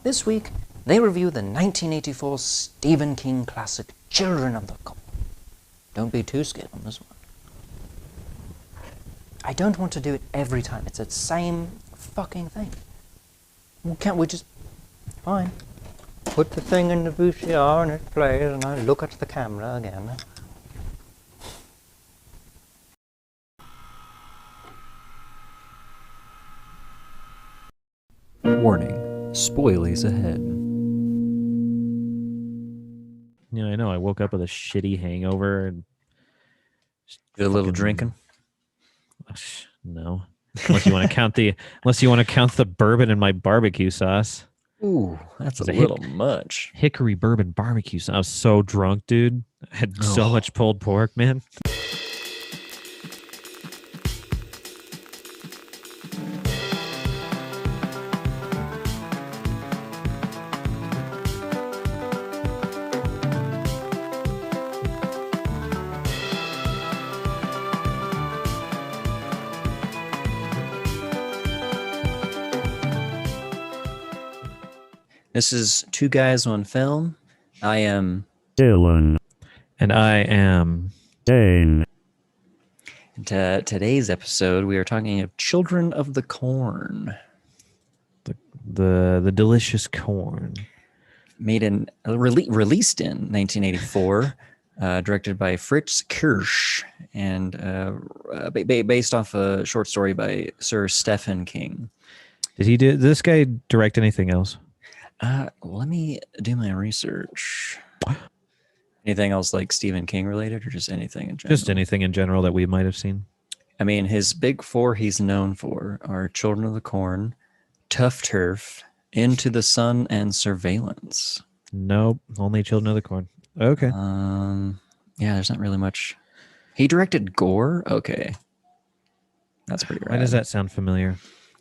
This week, they review the 1984 Stephen King classic Children of the Corn. Don't be too scared on this one. I don't want to do it every time. It's the same fucking thing. Well, can't we just... Fine. Put the thing in the VCR and it plays and I look at the camera again. Warning, spoilies ahead. Yeah, I know. I woke up with a shitty hangover and Did a little drinking? No, unless you want to count the bourbon in my barbecue sauce. Ooh, that's It's a a little much. Hickory bourbon barbecue sauce. I was so drunk, dude. I had so much pulled pork, man. This is Two Guys, One Film. I am Dylan And I am Dane. Today's episode, we are talking of Children of the Corn. the delicious corn. Released in 1984, directed by Fritz Kirsch, and based off a short story by Sir Stephen King. Did this guy direct anything else? Let me do my research. Anything else like Stephen King related, or just anything in general? Just anything in general that we might have seen. I mean, his big four he's known for are Children of the Corn, Tough Turf, Into the Sun, and Surveillance. Nope, only Children of the Corn. Okay. Yeah, there's not really much. He directed Gore? Okay. That's pretty rad. Why does that sound familiar?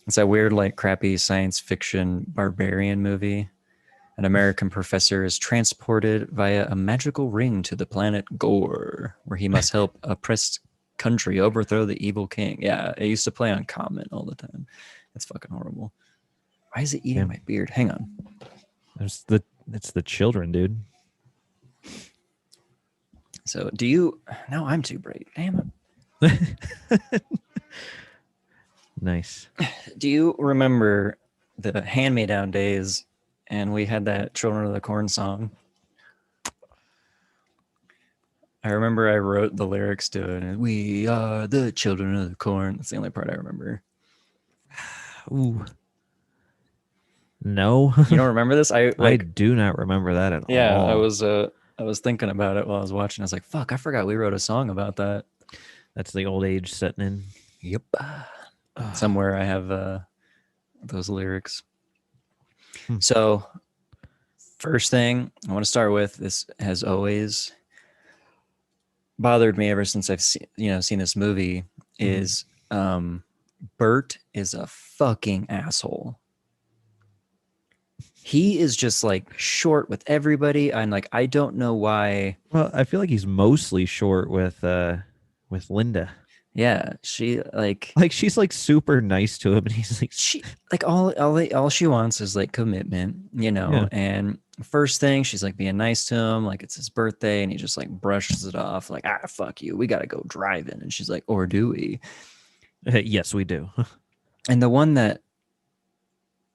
It's that weird, like, crappy science fiction barbarian movie. An American professor is transported via a magical ring to the planet Gore, where he must help oppressed country overthrow the evil king. Yeah, it used to play on Comet all the time. It's fucking horrible. Why is it eating my beard? Hang on. It's the children, dude. So, do you... No, I'm too bright. Damn it. Nice. Do you remember the hand-me-down days and we had that Children of the Corn song? I remember I wrote the lyrics to it. And, we are the children of the corn. That's the only part I remember. Ooh. No. You don't remember this? I do not remember that at all. Yeah, I was thinking about it while I was watching. I was like, fuck, I forgot we wrote a song about that. That's the old age setting in. Yep. Somewhere I have those lyrics. So, first thing I want to start with, this has always bothered me ever since I've seen this movie, is Bert is a fucking asshole. He is just like short with everybody. I'm like, I don't know why. Well, I feel like he's mostly short with Linda. Yeah, she like she's like super nice to him, and he's like, she like all she wants is like commitment, Yeah. And first thing, she's like being nice to him, like it's his birthday, and he just like brushes it off, like, fuck you, we gotta go driving. And she's like, or do we? yes, we do. And the one that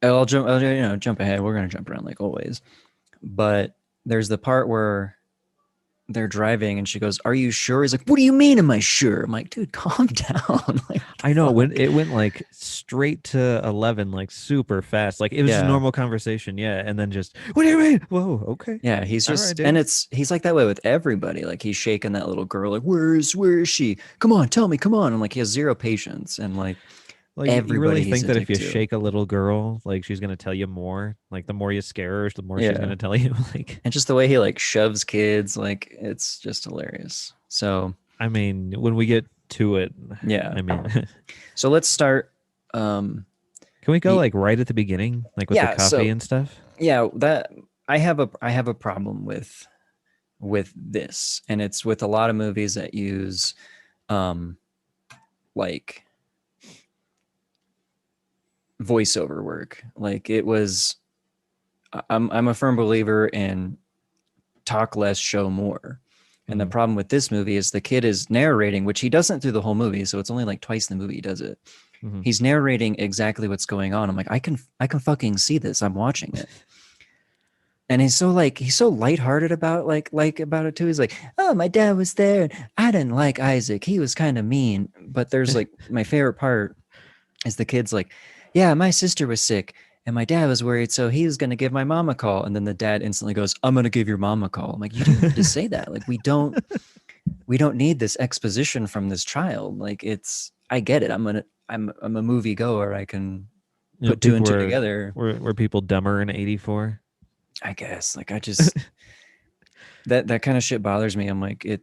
I'll jump ahead. We're gonna jump around like always, but there's the part where they're driving and she goes, "Are you sure?" He's like, "What do you mean am I sure?" I'm like, dude, calm down. Like, I know when it went like straight to 11, like super fast. Like it was just a normal conversation. Yeah. And then just, what do you mean? Whoa. Okay. Yeah. He's just, right, dude. and he's like that way with everybody. Like he's shaking that little girl. Like, where is she? Come on, tell me, come on. And like, he has zero patience. And like you really think that if you shake a little girl, like she's going to tell you more, like the more you scare her, the more she's going to tell you. Like, and just the way he like shoves kids, like it's just hilarious. So, I mean, when we get to it, yeah, I mean, so let's start. Can we go like right at the beginning, like with the coffee and stuff? Yeah, that I have a problem with this, and it's with a lot of movies that use like voiceover work. Like it was I'm a firm believer in talk less, show more. And the problem with this movie is the kid is narrating, which he doesn't through the whole movie. So it's only like twice in the movie he does it. He's narrating exactly what's going on. I'm like, I can fucking see this. I'm watching it. And he's so lighthearted about about it too. He's like, oh, my dad was there. And I didn't like Isaac. He was kind of mean. But there's like my favorite part is the kid's like, yeah, my sister was sick and my dad was worried. So he was going to give my mom a call. And then the dad instantly goes, I'm going to give your mom a call. I'm like, you didn't need to say that. Like, we don't need this exposition from this child. Like, I get it. I'm a movie goer. I can put two and two together. Were people dumber in 84? I guess. Like, I just that kind of shit bothers me. I'm like, what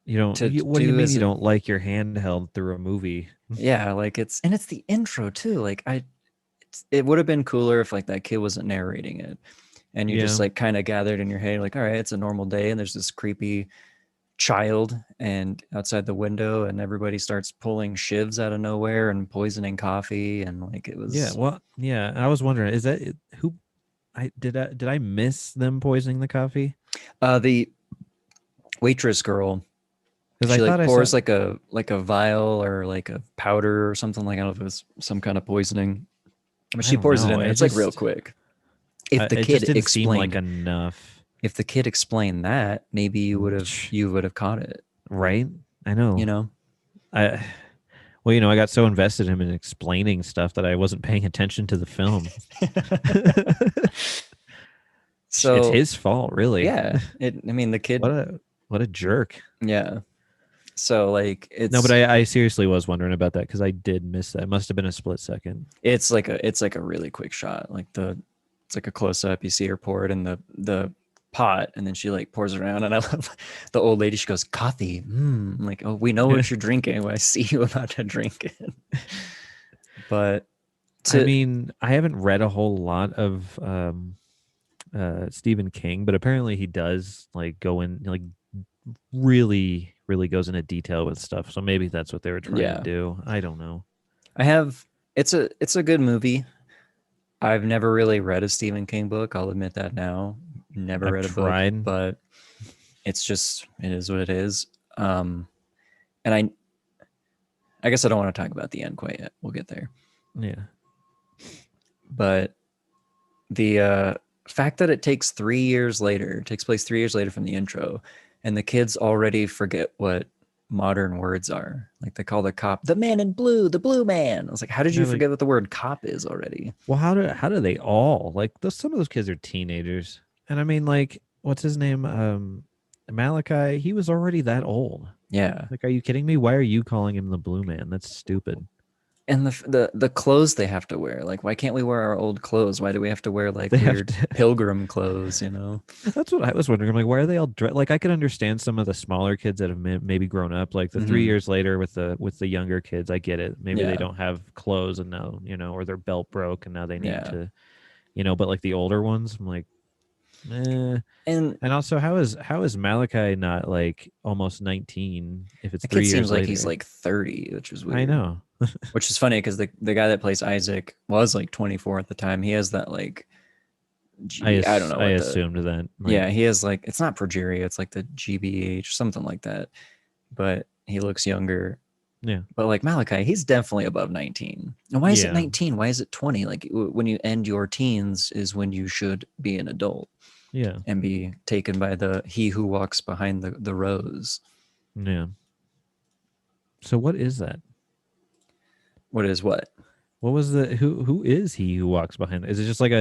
do you mean you don't like your hand held through a movie? Yeah, like it's the intro too. Like it would have been cooler if like that kid wasn't narrating it, and you just like kind of gathered in your head like, all right, it's a normal day, and there's this creepy child and outside the window, and everybody starts pulling shivs out of nowhere and poisoning coffee, and like it was. Yeah, well, yeah. I was wondering, is that who? Did I miss them poisoning the coffee? The waitress girl. Because she pours like a vial or like a powder or something, like I don't know if it was some kind of poisoning, but she pours it in there. It's like real quick. If the kid explained like enough, if the kid explained that, maybe you would have caught it, right? I know. I got so invested in him in explaining stuff that I wasn't paying attention to the film. So it's his fault, really. Yeah. The kid. What a jerk. Yeah. So like it's no, but I seriously was wondering about that because I did miss that. It must have been a split second. It's like a really quick shot. Like it's like a close up. You see her pour it in the pot, and then she like pours it around. And I love the old lady. She goes, "Coffee." I'm like, oh, we know what you're drinking when I see you about to drink it. But I haven't read a whole lot of Stephen King, but apparently he does like go in like really goes into detail with stuff. So maybe that's what they were trying to do. I don't know. It's a good movie. I've never really read a Stephen King book. I'll admit that now. Never read a book, but it is what it is. And I guess I don't want to talk about the end quite yet. We'll get there. Yeah. But the fact that it takes 3 years later, it takes place 3 years later from the intro, and the kids already forget what modern words are. Like they call the cop the man in blue, the blue man. I was like, how did you forget what the word cop is already? Well, how do they all like some of those kids are teenagers, and I mean, like, what's his name? Malachi. He was already that old. Yeah. Like, are you kidding me? Why are you calling him the blue man? That's stupid. And the clothes they have to wear, like, why can't we wear our old clothes? Why do we have to wear like weird pilgrim clothes? You know, that's what I was wondering. I'm like, why are they all dressed? Like, I could understand some of the smaller kids that have maybe grown up, like the 3 years later with the younger kids. I get it. Maybe they don't have clothes and now, or their belt broke and now they need to, But like the older ones, I'm like, And also, how is Malachi not like almost 19 if it's 3 years seems like later? He's like 30, which is weird. I know. Which is funny because the guy that plays Isaac was like 24 at the time. He has that like I don't know. I assumed that. Like, he has like, it's not progeria, it's like the GBH or something like that. But he looks younger. Yeah. But like Malachi, he's definitely above 19. And why is it 19? Why is it 20? Like when you end your teens is when you should be an adult. Yeah. And be taken by he who walks behind the rose. Yeah. So what is that? What is what? What was who is he who walks behind? Is it just like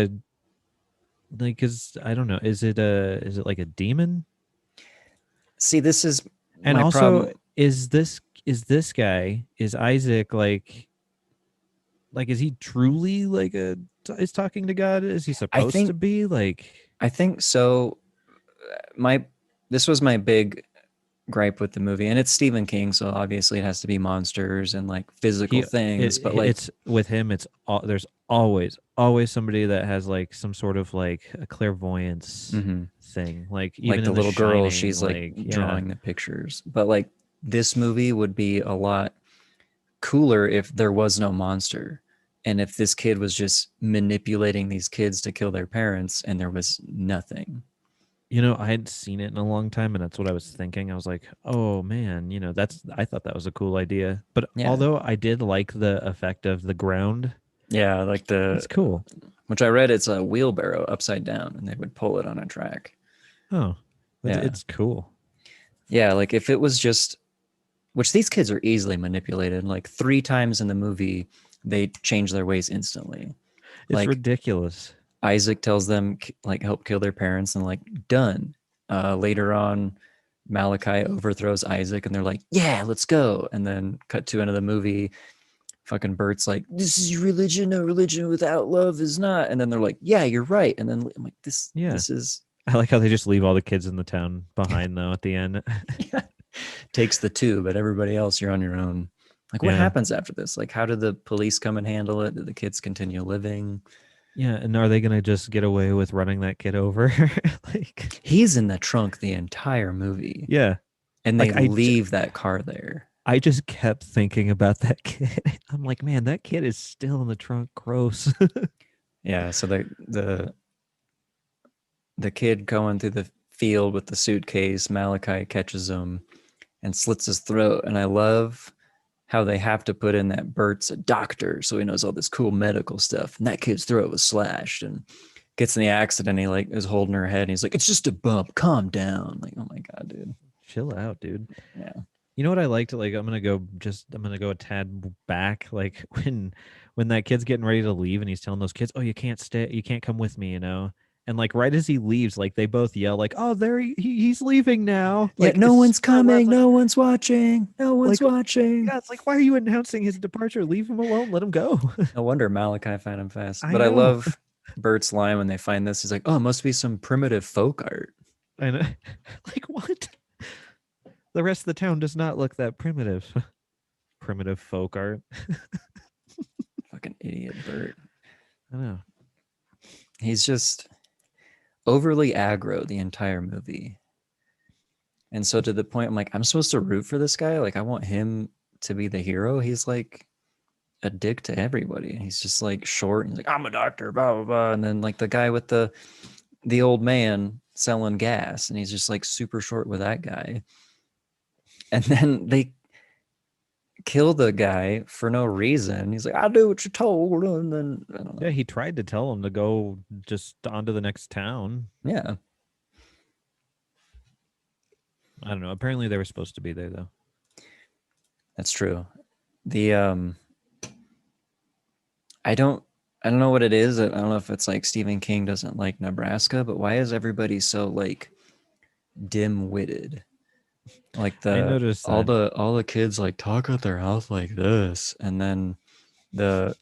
cause I don't know. Is it like a demon? See, this is and my also problem. Is this guy, is Isaac like is he truly like is talking to God? Is he supposed to be like? I think so. This was my big gripe with the movie, and it's Stephen King, so obviously it has to be monsters and like physical things. But like, it's with him, there's always somebody that has like some sort of like a clairvoyance thing. Like even like the little girl, Shining, she's like drawing the pictures. But like this movie would be a lot cooler if there was no monster. And if this kid was just manipulating these kids to kill their parents and there was nothing. You know, I hadn't seen it in a long time, and that's what I was thinking. I was like, oh man, I thought that was a cool idea. But Yeah. although I did like the effect of the ground, Yeah, like it's cool. Which I read, it's a wheelbarrow upside down, and they would pull it on a track. Oh, Yeah. it's cool. Yeah, like if it was just, which these kids are easily manipulated. Like 3 times in the movie, they change their ways instantly. It's like ridiculous. Isaac tells them like help kill their parents, and like done. Later on, Malachi overthrows Isaac, and they're like, yeah, let's go. And then cut to another movie. Fucking Bert's like, this is religion. No religion without love is not. And then they're like, yeah, you're right. And then I'm like, this is. I like how they just leave all the kids in the town behind though at the end. Yeah. Takes the 2, but everybody else, you're on your own. Like, what happens after this? Like, how did the police come and handle it? Did the kids continue living? Yeah, and are they gonna just get away with running that kid over? Like, he's in the trunk the entire movie. Yeah, and they leave that car there. I just kept thinking about that kid. I'm like, man, that kid is still in the trunk. Gross. Yeah, so the kid going through the field with the suitcase, Malachi catches him and slits his throat. And I love how they have to put in that Bert's a doctor, so he knows all this cool medical stuff. And that kid's throat was slashed and gets in the accident. He like is holding her head and he's like, it's just a bump. Calm down. Like, oh my God, dude. Chill out, dude. Yeah. You know what I liked? Like, I'm gonna go a tad back. Like when that kid's getting ready to leave and he's telling those kids, "Oh, you can't stay. You can't come with me," And like right as he leaves, like they both yell, like, "Oh, there he's leaving now!" Like, yeah, no one's coming, no one's watching, no one's like, watching. Yeah, it's like, why are you announcing his departure? Leave him alone. Let him go. No wonder Malachi found him fast. But I love Bert's line when they find this. He's like, "Oh, it must be some primitive folk art." I know. Like, what? The rest of the town does not look that primitive. Primitive folk art. Fucking idiot, Bert. I know. He's just overly aggro the entire movie. And so to the point, I'm like, I'm supposed to root for this guy. Like, I want him to be the hero. He's like a dick to everybody. He's just like short. And he's like, I'm a doctor, blah, blah, blah. And then like the guy with the old man selling gas. And he's just like super short with that guy. And then they kill the guy for no reason. He's like, I'll do what you're told. And then, I don't know. Yeah, he tried to tell him to go just on to the next town. Yeah. I don't know. Apparently they were supposed to be there, though. That's true. The, I don't know what it is. I don't know if it's like Stephen King doesn't like Nebraska, but why is everybody so like dim-witted? Like all the kids like talk at their house like this, and then the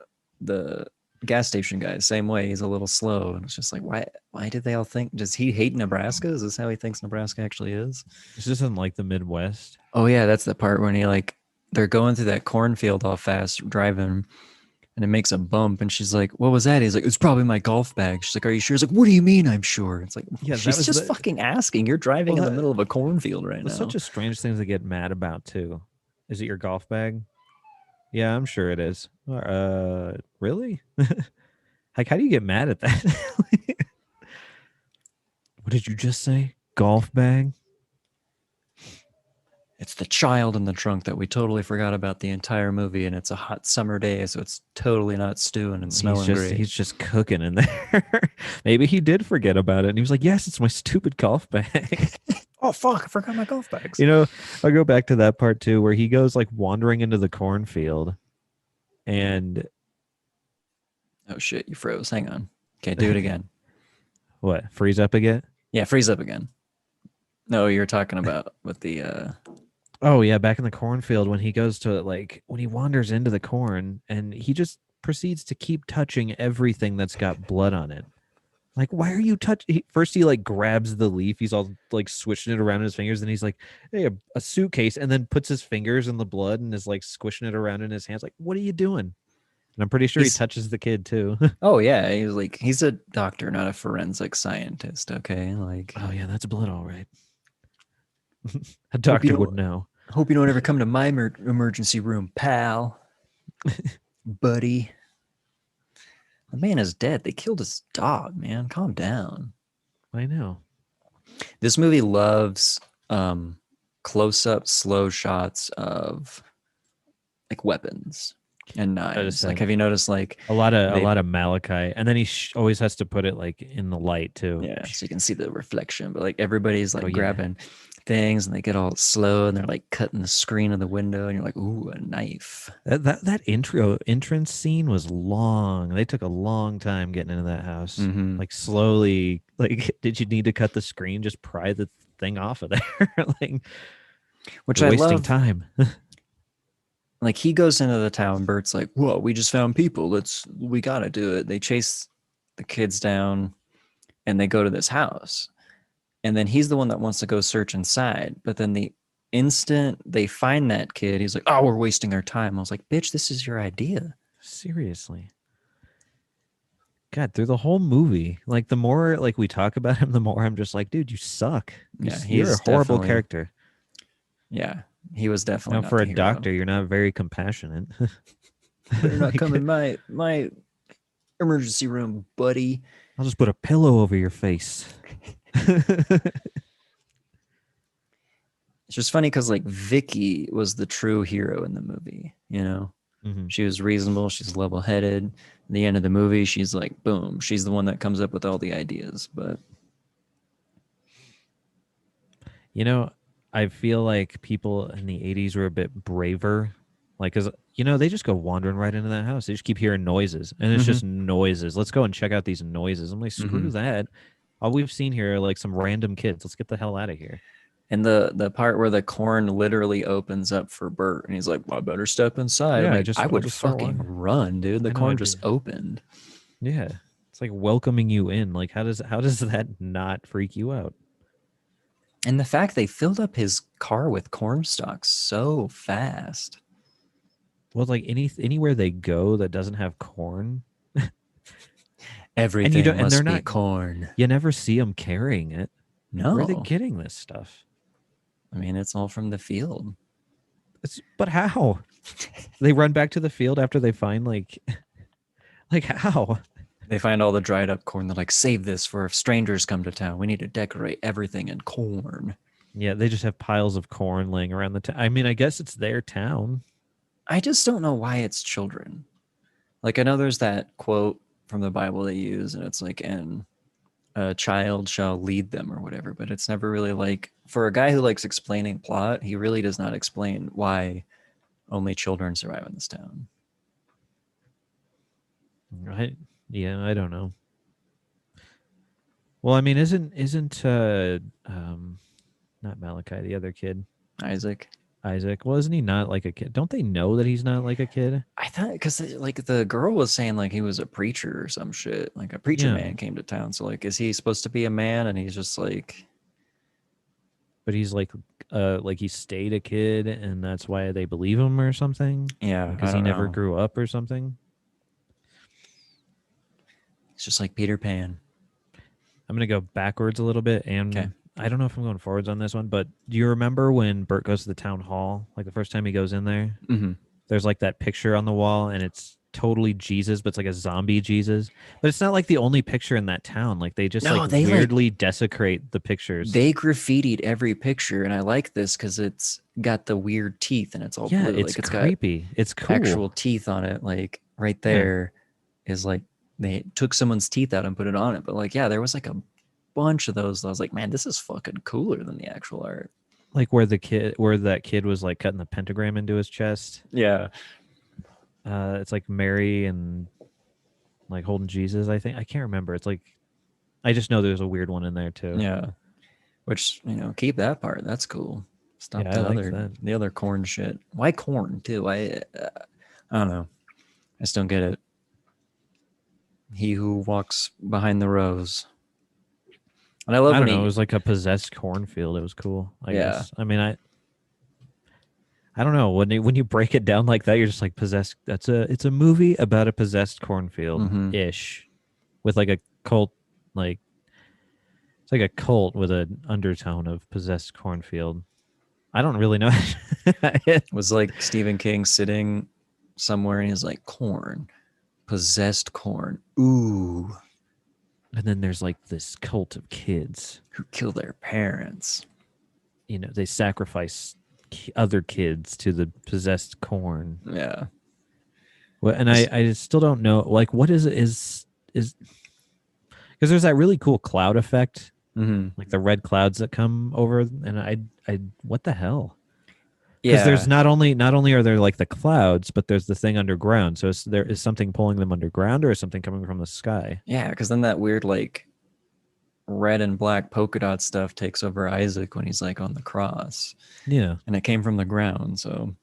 gas station guy same way. He's a little slow, and it's just like, why did they all think? Does he hate Nebraska? Is this how he thinks Nebraska actually is? This isn't like the Midwest. Oh yeah, that's the part when he like they're going through that cornfield all fast driving. And it makes a bump, and she's like, "What was that?" He's like, "It's probably my golf bag." She's like, "Are you sure?" He's like, "What do you mean? I'm sure." It's like, yeah, she's just fucking asking. You're driving in the middle of a cornfield right now. It's such a strange thing to get mad about too. Is it your golf bag? Yeah, I'm sure it is. Really? Like, how do you get mad at that? What did you just say? Golf bag? It's the child in the trunk that we totally forgot about the entire movie, and it's a hot summer day, so it's totally not stewing and smelling great. He's just cooking in there. Maybe he did forget about it, and he was like, yes, it's my stupid golf bag. Oh, fuck, I forgot my golf bags. I'll go back to that part, too, where he goes, like, wandering into the cornfield, and... Oh, shit, you froze. Hang on. Okay, do it again. What, freeze up again? Yeah, freeze up again. No, you're talking about with the... Oh, yeah, back in the cornfield when he goes to, like, when he wanders into the corn and he just proceeds to keep touching everything that's got blood on it. Like, why are you touching? First, he, like, grabs the leaf. He's all, like, swishing it around in his fingers. And he's like, hey, a suitcase. And then puts his fingers in the blood and is, like, squishing it around in his hands. Like, what are you doing? And I'm pretty sure he touches the kid, too. Oh, yeah. He's a doctor, not a forensic scientist, okay? Like, oh, yeah, that's blood, all right. A doctor would know. Hope you don't ever come to my emergency room, pal. Buddy. The man is dead. They killed his dog, man. Calm down. I know. This movie loves close-up, slow shots of like weapons and knives. Like, have you noticed like a lot of malachite, and then he always has to put it like in the light too. Yeah, so you can see the reflection. But like everybody's like grabbing things, and they get all slow, and they're like cutting the screen of the window, and you're like, ooh, a knife. That entrance scene was long. They took a long time getting into that house. Like slowly. Like, did you need to cut the screen? Just pry the thing off of there. Like, which I wasting love. Time. Like, he goes into the town. Bert's like, whoa, we just found people. We gotta do it. They chase the kids down, and they go to this house. And then he's the one that wants to go search inside. But then the instant they find that kid, he's like, oh, we're wasting our time. I was like, bitch, this is your idea. Seriously. God, through the whole movie, like, the more like we talk about him, the more I'm just like, dude, you suck. You're a horrible character. Yeah, he was definitely now, for a doctor, you're not very compassionate. Better not come in my emergency room, buddy. I'll just put a pillow over your face. It's just funny because like Vicky was the true hero in the movie, you know? She was reasonable, she's level-headed. At the end of the movie, she's like, boom, she's the one that comes up with all the ideas. But you know, I feel like people in the 80s were a bit braver. Like, because, you know, they just go wandering right into that house. They just keep hearing noises, and it's just noises. Let's go and check out these noises. I'm like, screw that. All we've seen here are like some random kids. Let's get the hell out of here. And the part where the corn literally opens up for Bert, and he's like, well, I better step inside. Yeah, like, I would fucking run, dude. The corn just opened. Yeah. It's like welcoming you in. Like, how does that not freak you out? And the fact they filled up his car with corn stalks so fast. Well, like anywhere they go that doesn't have corn, everything must be corn. You never see them carrying it. No, where are they getting this stuff? I mean, it's all from the field. But how? They run back to the field after they find like how? They find all the dried up corn. They're like, save this for if strangers come to town. We need to decorate everything in corn. Yeah, they just have piles of corn laying around the town. I mean, I guess it's their town. I just don't know why it's children. Like, I know there's that quote from the Bible they use, and it's like, and a child shall lead them or whatever, but it's never really like, for a guy who likes explaining plot, he really does not explain why only children survive in this town. Right? Yeah, I don't know. Well, I mean, isn't not Malachi, the other kid, Isaac? Well, isn't he not like a kid? Don't they know that he's not like a kid? I thought, because like the girl was saying like he was a preacher or some shit, like a preacher man came to town. So like, is he supposed to be a man? And he's just like, but he's like he stayed a kid, and that's why they believe him or something. Yeah, because he never grew up or something. It's just like Peter Pan. I'm gonna go backwards a little bit, and I don't know if I'm going forwards on this one, but do you remember when Bert goes to the town hall, like the first time he goes in there? There's like that picture on the wall, and it's totally Jesus, but it's like a zombie Jesus. But it's not like the only picture in that town. Like, they just they weirdly desecrate the pictures. They graffitied every picture, and I like this because it's got the weird teeth, and it's all blue. It's like, it's creepy. It's cool. Actual teeth on it. Like right there is like they took someone's teeth out and put it on it. But like, yeah, there was like a bunch of those. I was like, man, this is fucking cooler than the actual art. Like where that kid was like cutting the pentagram into his chest. Yeah. It's like Mary and like holding Jesus, I think. I can't remember. It's like, I just know there's a weird one in there too. Yeah. Which, you know, keep that part. That's cool. Stop the other corn shit. Why corn too? I don't know. I just don't get it. He who walks behind the rows. And I don't know. It was like a possessed cornfield. It was cool. I guess. I mean, I don't know. When you break it down like that, you're just like, possessed. It's a movie about a possessed cornfield ish, with like a cult. Like, it's like a cult with an undertone of possessed cornfield. I don't really know. It was like Stephen King sitting somewhere and he's like, corn. Possessed corn. Ooh. And then there's like this cult of kids Who kill their parents. you know, they sacrifice other kids to the possessed corn. Yeah. Well, and I still don't know, like, what is because there's that really cool cloud effect, like the red clouds that come over, and I what the hell? Because there's not only are there like the clouds, but there's the thing underground. So there is something pulling them underground, or is something coming from the sky? Yeah, because then that weird like red and black polka dot stuff takes over Isaac when he's like on the cross. Yeah, and it came from the ground. So,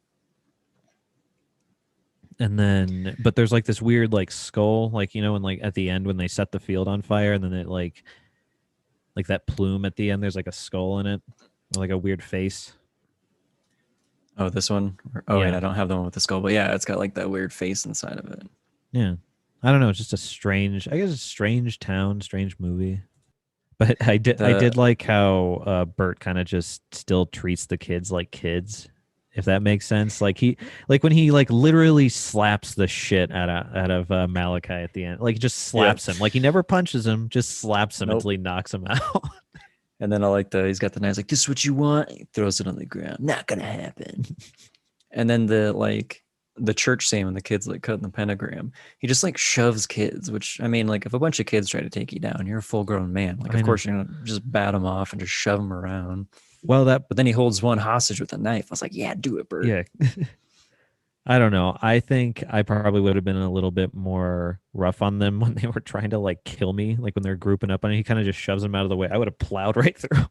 and then but there's like this weird like skull, like, you know, and like at the end when they set the field on fire, and then it like that plume at the end, there's like a skull in it, or like a weird face. Oh, this one? Oh, yeah. Wait, I don't have the one with the skull, but yeah, it's got like that weird face inside of it. Yeah. I don't know. It's just a strange town, strange movie. But I did like how Bert kind of just still treats the kids like kids, if that makes sense. Like when he like literally slaps the shit out of Malachi at the end. Like he just slaps him. Like he never punches him, just slaps him until he knocks him out. And then I like he's got the knife, like, this is what you want? He throws it on the ground. Not gonna happen. And then the church scene when the kids like cutting the pentagram, he just like shoves kids, which, I mean, like if a bunch of kids try to take you down, you're a full grown man. Like, of course you're gonna just bat them off and just shove them around. Well, but then he holds one hostage with a knife. I was like, yeah, do it, Bert. Yeah. I don't know. I think I probably would have been a little bit more rough on them when they were trying to like kill me, like when they're grouping up on it. He kind of just shoves them out of the way. I would have plowed right through.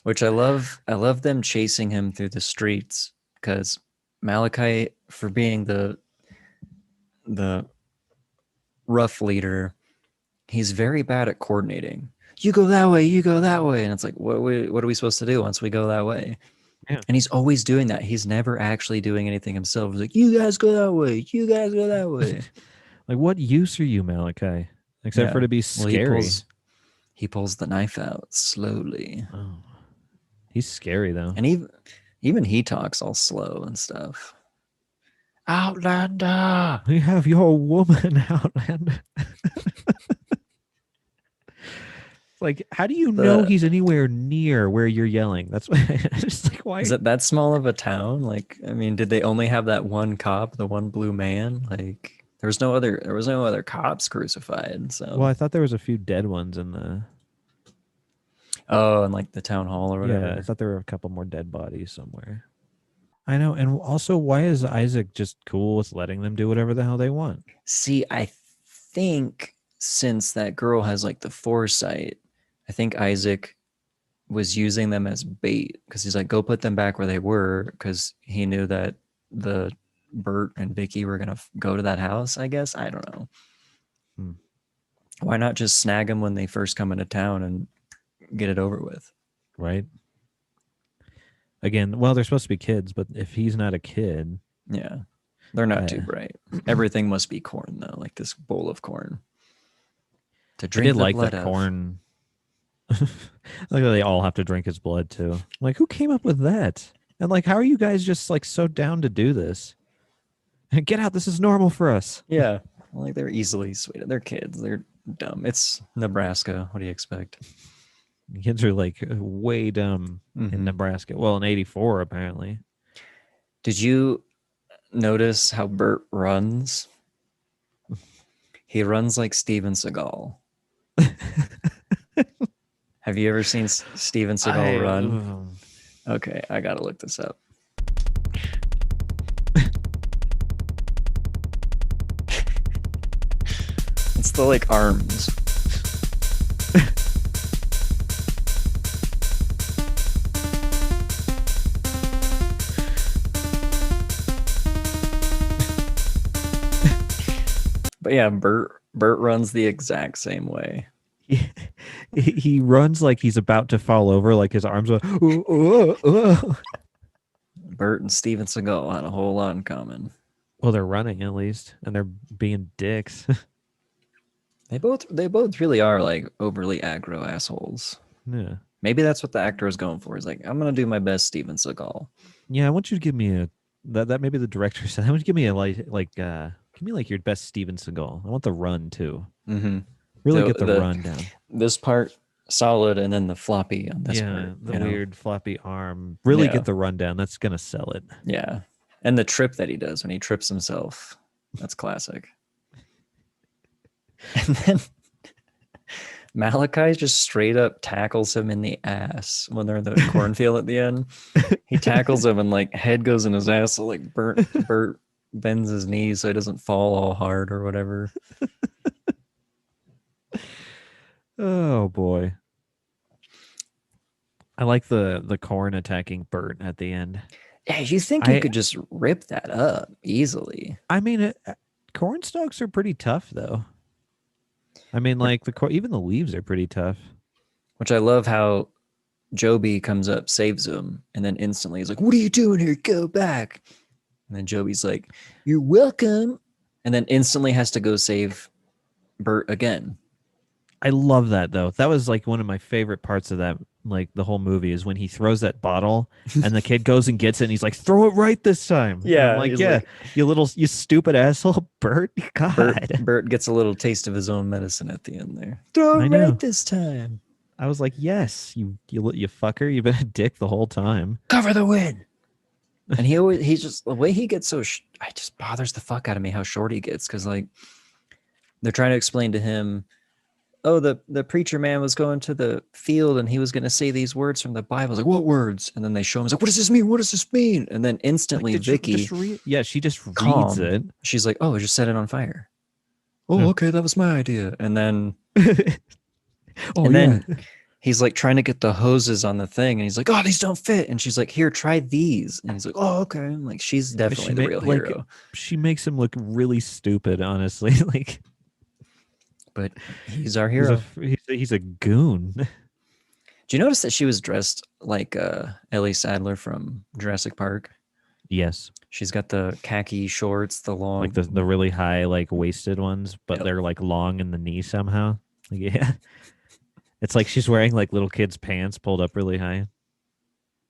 Which I love them chasing him through the streets, because Malachi, for being the rough leader, he's very bad at coordinating. You go that way, you go that way. And it's like, what are we supposed to do once we go that way? Yeah. And he's always doing that. He's never actually doing anything himself. He's like, you guys go that way. You guys go that way. Like, what use are you, Malachi? Except for to be scary. Well, he pulls the knife out slowly. Oh. He's scary, though. And even he talks all slow and stuff. Outlander! We have your woman, Outlander. Like, how do you know he's anywhere near where you're yelling? That's why. Just like, why is it that small of a town? Like, I mean, did they only have that one cop, the one blue man? Like, there was no other cops crucified. So, well, I thought there was a few dead ones in the. Oh, and like the town hall or whatever. Yeah, I thought there were a couple more dead bodies somewhere. I know, and also, why is Isaac just cool with letting them do whatever the hell they want? See, I think since that girl has like the foresight, I think Isaac was using them as bait, because he's like, go put them back where they were, because he knew that the Bert and Vicky were gonna go to that house, I guess. I don't know. Why not just snag them when they first come into town and get it over with? Right. Again, well, they're supposed to be kids, but if he's not a kid, yeah, they're not too bright. Everything must be corn, though, like this bowl of corn. To drink, I did like that corn. Like, they all have to drink his blood too. Like, who came up with that? And like, how are you guys just like so down to do this? Get out! This is normal for us. Yeah, like they're easily swayed. They're kids. They're dumb. It's Nebraska. What do you expect? Kids are like way dumb in Nebraska. Well, in '84, apparently. Did you notice how Bert runs? He runs like Steven Seagal. Have you ever seen Steven Seagal run? Okay, I gotta look this up. It's the like arms. But yeah, Bert runs the exact same way. He runs like he's about to fall over, like his arms are. Bert and Steven Seagal had a whole lot in common. Well, they're running at least, and they're being dicks. They both really are like overly aggro assholes. Yeah. Maybe that's what the actor was going for. He's like, I'm gonna do my best Steven Seagal. Yeah, I want you to give me that maybe the director said, I want you to give me a like Give me like your best Steven Seagal. I want the run too. Mm-hmm. Really get the run down. This part solid, and then the floppy on this part. The weird floppy arm. Really get the run down. That's gonna sell it. Yeah, and the trip that he does when he trips himself. That's classic. And then Malachi just straight up tackles him in the ass when they're in the cornfield at the end. He tackles him and like head goes in his ass. So like Bert bends his knees so he doesn't fall all hard or whatever. Oh boy. I like the corn attacking Bert at the end. Yeah, you think you could just rip that up easily. I mean, corn stalks are pretty tough though. I mean, like even the leaves are pretty tough. Which I love how Joby comes up, saves him, and then instantly he's like, "What are you doing here? Go back!" And then Joby's like, "You're welcome," and then instantly has to go save Bert again. I love that though. That was like one of my favorite parts of that, like the whole movie, is when he throws that bottle and the kid goes and gets it and he's like, "Throw it right this time." Yeah, I'm like, yeah, like, you stupid asshole, Bert. God. Bert gets a little taste of his own medicine at the end there. Throw it right this time. I was like, yes, you fucker. You've been a dick the whole time. Cover the win. And he's just, the way he gets so, it just bothers the fuck out of me how short he gets. Cause like they're trying to explain to him, oh, the preacher man was going to the field and he was going to say these words from the Bible. I was like, what words? And then they show him, like, what does this mean? What does this mean? And then instantly Vicky, she just reads it. She's like, oh, I just set it on fire. Oh, okay, that was my idea. And then, then he's like trying to get the hoses on the thing, and he's like, oh, these don't fit. And she's like, here, try these. And he's like, oh, okay. I'm like, she's definitely the real hero. She makes him look really stupid, honestly. Like, but he's our hero. He's a goon. Do you notice that she was dressed like Ellie Sattler from Jurassic Park? Yes. She's got the khaki shorts, the long, like the really high, like waisted ones, but they're like long in the knee somehow. Like, yeah. It's like she's wearing like little kids' pants pulled up really high.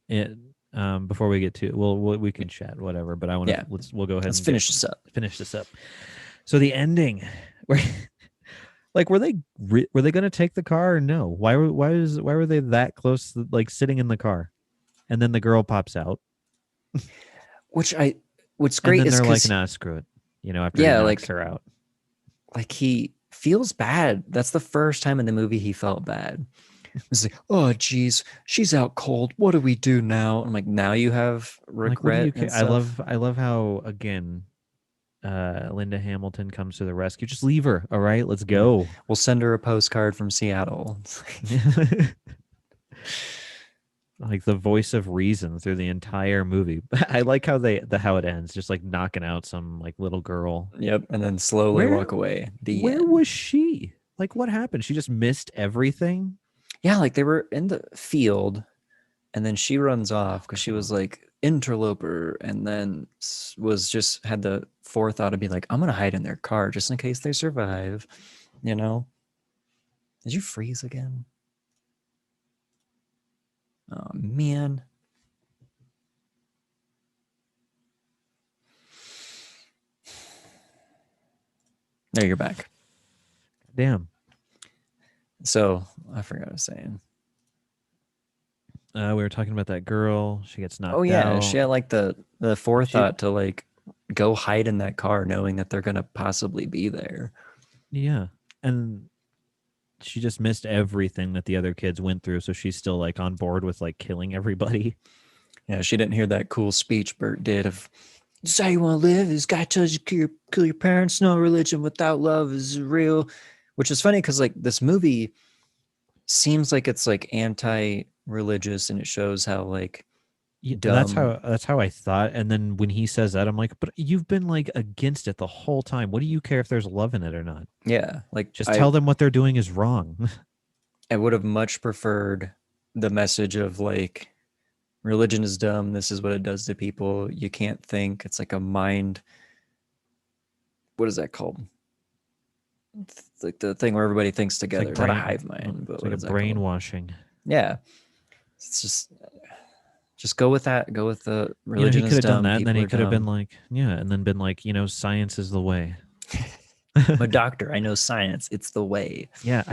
Before we get to, we can chat whatever, but I want to we'll go ahead. Let's finish this up. Finish this up. So the ending, where like were they going to take the car or no? Why were they that close, like sitting in the car, and then the girl pops out. What's great and then is they're like, nah, screw it. You know, after he knocks her out. Like he feels bad. That's the first time in the movie he felt bad. He's like, oh geez, she's out cold. What do we do now? I'm like, now you have regret. Like, I love how again Linda Hamilton comes to the rescue. Just leave her. All right, let's go. We'll send her a postcard from Seattle. Like the voice of reason through the entire movie. I like how how it ends, just like knocking out some like little girl. Yep, and then slowly walk away. Where was she? Like, what happened? She just missed everything. Yeah, like they were in the field, and then she runs off because she was like interloper, and then had the forethought to be like, I'm gonna hide in their car just in case they survive. You know? Did you freeze again? Oh, man. There, you're back. Damn. So, I forgot what I was saying. We were talking about that girl. She gets knocked out. Oh, yeah. She had, like, the forethought to, like, go hide in that car knowing that they're going to possibly be there. Yeah. And she just missed everything that the other kids went through, so she's still like on board with like killing everybody. Yeah, she didn't hear that cool speech Bert did of, "This is how you want to live. This guy tells you to kill your parents. No religion without love is real," which is funny because like this movie seems like it's like anti-religious, and it shows how like dumb. That's how I thought. And then when he says that, I'm like, but you've been like against it the whole time. What do you care if there's love in it or not? Yeah, like just tell them what they're doing is wrong. I would have much preferred the message of like, religion is dumb. This is what it does to people. You can't think. It's like a mind. What is that called? It's like the thing where everybody thinks together. It's not a hive mind, but it's like a brainwashing. Yeah, it's Just go with that. Go with the You know, religion he is could have done dumb. that, and then People he are could have been dumb. like, yeah, and then been like, you know, science is the way. I'm a doctor. I know science. It's the way. Yeah,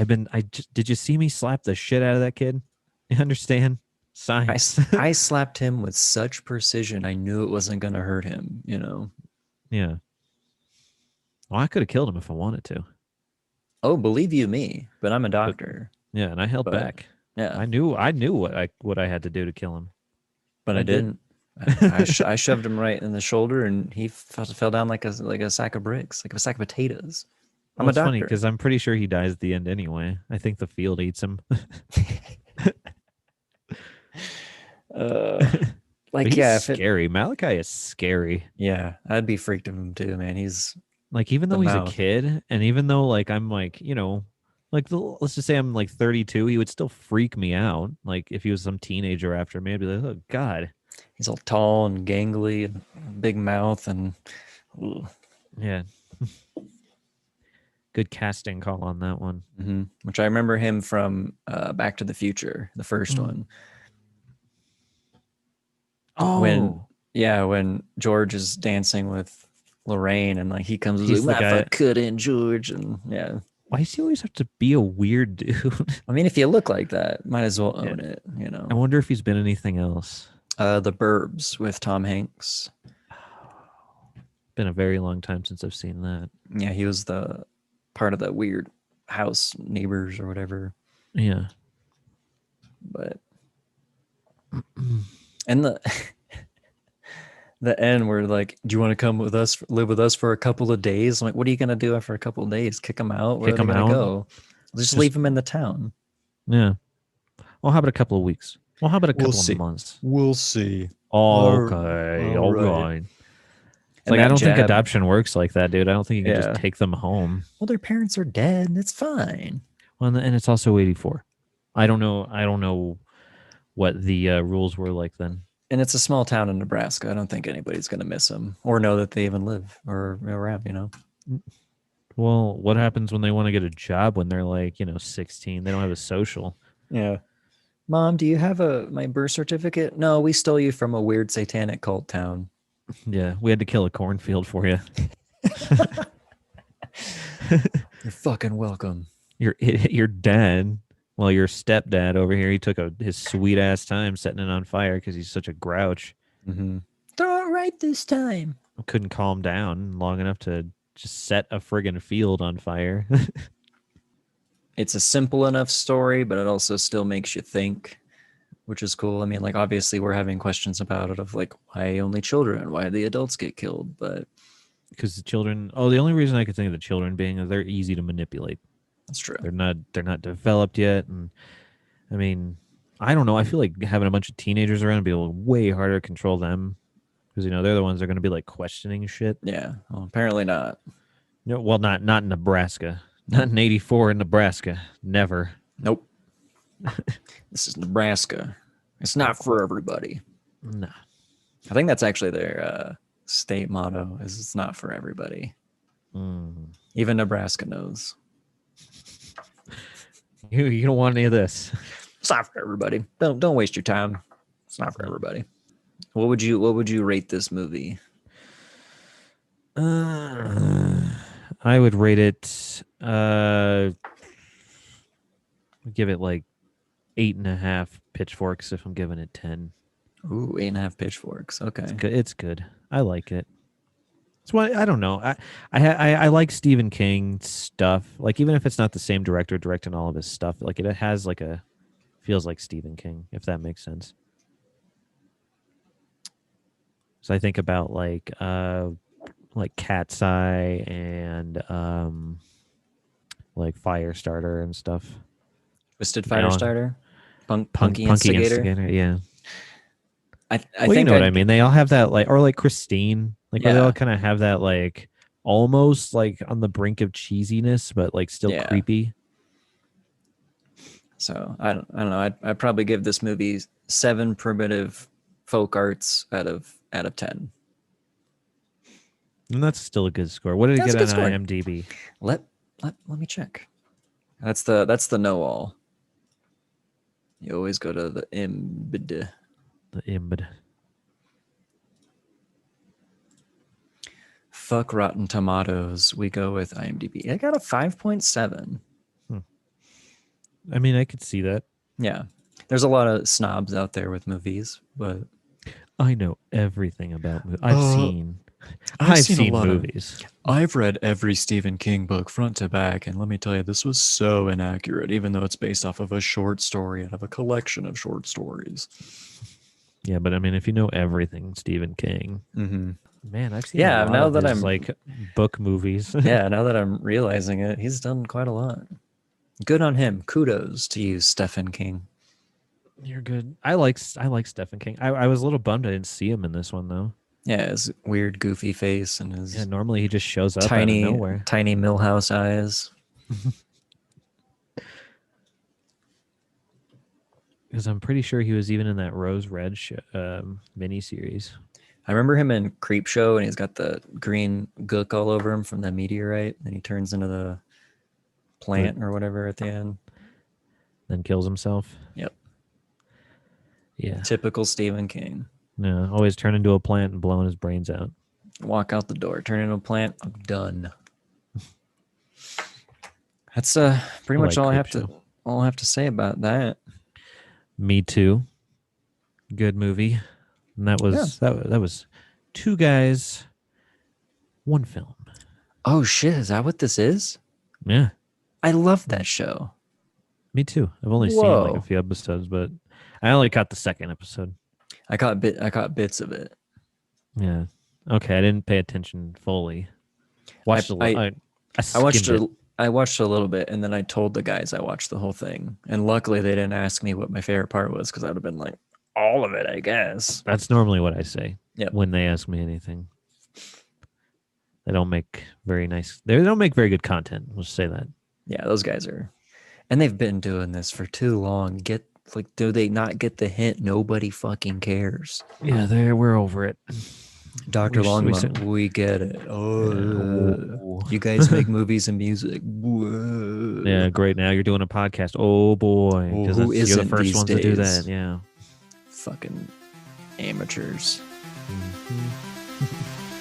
did you see me slap the shit out of that kid? You understand? Science. I slapped him with such precision. I knew it wasn't going to hurt him, you know? Yeah. Well, I could have killed him if I wanted to. Oh, believe you me, but I'm a But doctor. yeah, and I held But back. yeah, I knew what I had to do to kill him. but I did. didn't. I shoved him right in the shoulder, and he fell down like a sack of bricks, like a sack of potatoes. I'm Well, a it's funny doctor. because I'm pretty sure he dies at the end anyway. I think the field eats him. Like But he's yeah, scary. Malachi is scary. yeah, I'd be freaked of him too, man. He's Like even the though he's mouth. a kid, and even though like I'm like, you know, like let's just say I'm like 32, he would still freak me out. Like if he was some teenager after me, I'd be like, oh God. He's all tall and gangly and big mouth and ugh. Yeah. Good casting call on that one. Which I remember him from Back to the Future, the first one. Oh, when George is dancing with Lorraine and like he comes He's like, the my guy- foot couldn't, George, and yeah. why does he always have to be a weird dude? I mean, if you look like that, might as well Yeah. own it, you know. I wonder if he's been anything else. The Burbs with Tom Hanks. Been a very long time since I've seen that. Yeah, he was the part of that weird house neighbors or whatever. Yeah. But and the end where like, do you want to come with us, live with us for a couple of days? I'm like, what are you gonna do after a couple of days? Kick them out? Where Kick are they 'em gonna out? go? Just leave them in the town. Yeah. Well, how about a couple of weeks? Well, how about a We'll couple see. of months? We'll see. Okay. all All right. right. It's And like I that don't think jab- adoption works like that, dude. I don't think you can Yeah. just take them home. Well, their parents are dead. It's fine. Well, and it's also 84. I don't know what the rules were like then. And it's a small town in Nebraska. I don't think anybody's gonna miss them or know that they even live or around. You know. Well, what happens when they want to get a job when they're like, 16? They don't have a social. Yeah. Mom, do you have my birth certificate? No, we stole you from a weird satanic cult town. Yeah, we had to kill a cornfield for you. You're fucking welcome. Your dad, well, your stepdad over here, he took his sweet ass time setting it on fire because he's such a grouch. Mm-hmm. Throw it right this time. Couldn't calm down long enough to just set a friggin' field on fire. It's a simple enough story, but it also still makes you think, which is cool. I mean, like, obviously we're having questions about it of like, why only children? Why the adults get killed? But Because the children, the only reason I could think of the children being is they're easy to manipulate. that's true. They're not developed yet, and I mean, I don't know. I feel like having a bunch of teenagers around would be way harder to control them because they're the ones that are going to be like questioning shit. Yeah. Well, apparently not. No, well, not in Nebraska, not in '84 in Nebraska. Never. Nope. This is Nebraska. It's not for everybody. Nah. I think that's actually their state motto is it's not for everybody. Mm. Even Nebraska knows. You don't want any of this. It's not for everybody. Don't waste your time. It's not for everybody. What would you rate this movie? I would rate it. Give it like 8.5 pitchforks if I'm giving it 10. Ooh, 8.5 pitchforks. Okay. It's good. I like it. It's why I don't know. I like Stephen King stuff. Like even if it's not the same director directing all of his stuff, like it has like feels like Stephen King, if that makes sense. So I think about like Cat's Eye and like Firestarter and stuff. Twisted Firestarter. Punky Punky Instigator. Yeah. I Well, think you know what I mean. They all have that or like Christine, where they Yeah. all kind of have that like almost like on the brink of cheesiness, but like still Yeah. creepy. So I don't know. I'd probably give this movie 7 primitive folk arts out of 10. And that's still a good score. What did it That's a get good on score. IMDb? Let me check. That's the know all. You always go to the IMDb. The Ibd. Fuck Rotten Tomatoes. We go with IMDb. I got a 5.7. I mean, I could see that. Yeah. There's a lot of snobs out there with movies, but I know everything about movies. I've I've seen seen a lot of- movies. I've read every Stephen King book front to back, and let me tell you, this was so inaccurate, even though it's based off of a short story out of a collection of short stories. Yeah, but I mean, if you know everything, Stephen King, Mm-hmm. man, I've seen Yeah, a lot now of that his, I'm- like book movies. Yeah, now that I'm realizing it, he's done quite a lot. Good on him. Kudos to you, Stephen King. You're good. I like Stephen King. I was a little bummed I didn't see him in this one though. Yeah, his weird, goofy face and his Yeah, normally he just shows up out tiny, of nowhere. tiny Millhouse eyes. Because I'm pretty sure he was even in that Rose Red miniseries. I remember him in Creep Show, and he's got the green gook all over him from the meteorite, and he turns into the plant or whatever at the end. Then kills himself. Yep. Yeah. Typical Stephen King. No, always turn into a plant and blowing his brains out. Walk out the door, turn into a plant. I'm done. That's pretty I much like all I Creep have to all I have to say about that. Me Too. Good movie. And that was that was two guys, one film. Oh shit, is that what this is? Yeah. I love that show. Me too. I've only seen like Whoa. a few episodes, but I only caught the second episode. I caught bits of it. Yeah. Okay, I didn't pay attention fully. Watched I I watched skimmed it. I watched a little bit, and then I told the guys I watched the whole thing. And luckily, they didn't ask me what my favorite part was, because I would have been like, all of it, I guess. That's normally what I say Yep. when they ask me anything. They don't make very nice. They don't make very good content. Let's say that. Yeah, those guys are, and they've been doing this for too long. Do they not get the hint? Nobody fucking cares. Yeah, we're over it. Dr. We Longmont, we get it. Oh, you guys make movies and music. Whoa. Yeah, great. Now you're doing a podcast. Oh boy, Well, because who you're the isn't first these ones to do days? that. Yeah. Fucking amateurs. Mhm.